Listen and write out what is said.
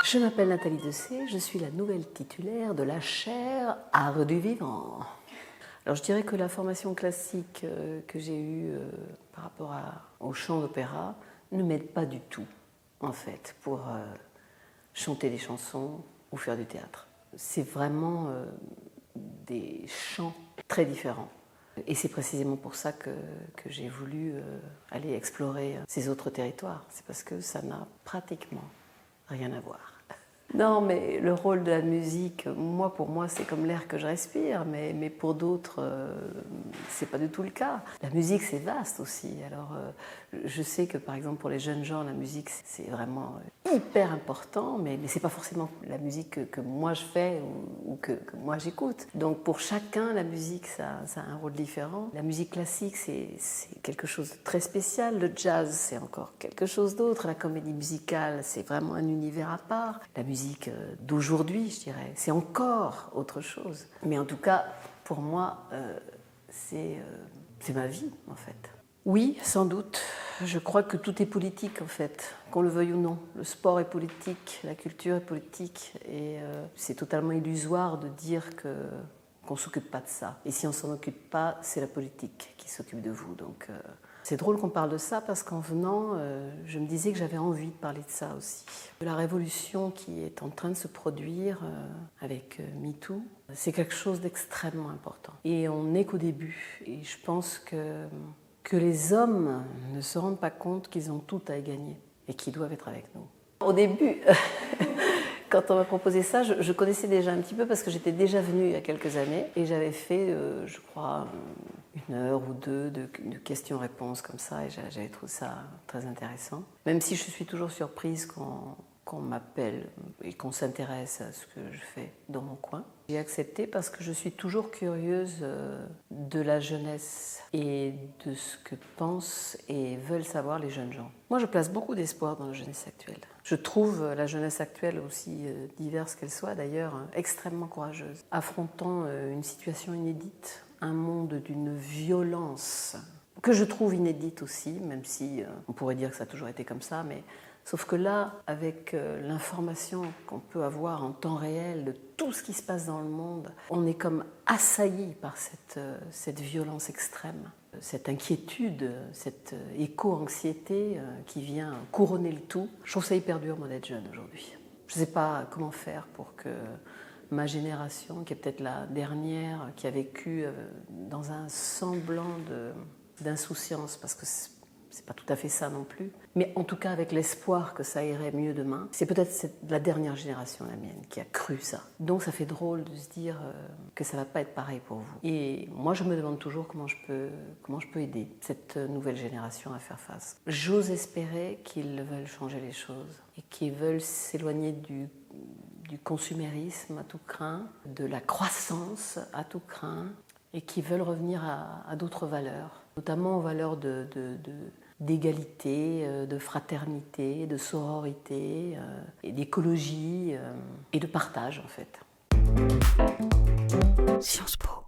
Je m'appelle Nathalie Dessay, je suis la nouvelle titulaire de la chaire Art du vivant. Alors je dirais que la formation classique que j'ai eue par rapport au chant d'opéra ne m'aide pas du tout, en fait, pour chanter des chansons ou faire du théâtre. C'est vraiment des chants très différents. Et c'est précisément pour ça que j'ai voulu aller explorer ces autres territoires. C'est parce que ça n'a pratiquement rien à voir. Non, mais le rôle de la musique, pour moi, c'est comme l'air que je respire, mais pour d'autres, c'est pas du tout le cas. La musique, c'est vaste aussi. Alors, je sais que, par exemple, pour les jeunes gens, la musique, c'est vraiment hyper important, mais c'est pas forcément la musique que moi je fais ou que moi j'écoute. Donc, pour chacun, la musique, ça a un rôle différent. La musique classique, c'est quelque chose de très spécial. Le jazz, c'est encore quelque chose d'autre. La comédie musicale, c'est vraiment un univers à part. La musique d'aujourd'hui, je dirais, c'est encore autre chose. Mais en tout cas, pour moi, c'est ma vie, en fait. Oui, sans doute. Je crois que tout est politique, en fait, qu'on le veuille ou non. Le sport est politique, la culture est politique, et c'est totalement illusoire de dire qu'on ne s'occupe pas de ça. Et si on ne s'en occupe pas, c'est la politique qui s'occupe de vous. Donc, c'est drôle qu'on parle de ça parce qu'en venant, je me disais que j'avais envie de parler de ça aussi. La révolution qui est en train de se produire avec MeToo, c'est quelque chose d'extrêmement important. Et on n'est qu'au début. Et je pense que les hommes ne se rendent pas compte qu'ils ont tout à y gagner et qu'ils doivent être avec nous. Au début, quand on m'a proposé ça, je connaissais déjà un petit peu parce que j'étais déjà venue il y a quelques années et j'avais fait, je crois, 1 heure ou 2 de questions-réponses comme ça et j'avais trouvé ça très intéressant. Même si je suis toujours surprise qu'on m'appelle et qu'on s'intéresse à ce que je fais dans mon coin. J'ai accepté parce que je suis toujours curieuse de la jeunesse et de ce que pensent et veulent savoir les jeunes gens. Moi, je place beaucoup d'espoir dans la jeunesse actuelle. Je trouve la jeunesse actuelle, aussi diverse qu'elle soit d'ailleurs, extrêmement courageuse, affrontant une situation inédite, un monde d'une violence que je trouve inédite aussi, même si on pourrait dire que ça a toujours été comme ça, mais sauf que là, avec l'information qu'on peut avoir en temps réel de tout ce qui se passe dans le monde, on est comme assailli par cette violence extrême, cette inquiétude, cette éco-anxiété qui vient couronner le tout. Je trouve ça hyper dur, moi, d'être jeune aujourd'hui. Je ne sais pas comment faire pour que ma génération, qui est peut-être la dernière, qui a vécu dans un semblant d'insouciance, parce que c'est pas tout à fait ça non plus, mais en tout cas avec l'espoir que ça irait mieux demain. C'est peut-être la dernière génération, la mienne, qui a cru ça. Donc ça fait drôle de se dire que ça va pas être pareil pour vous. Et moi je me demande toujours comment je peux aider cette nouvelle génération à faire face. J'ose espérer qu'ils veulent changer les choses et qu'ils veulent s'éloigner du consumérisme à tout crin, de la croissance à tout crin, et qui veulent revenir à d'autres valeurs, notamment aux valeurs d'égalité, de fraternité, de sororité, et d'écologie et de partage en fait. Sciences Po.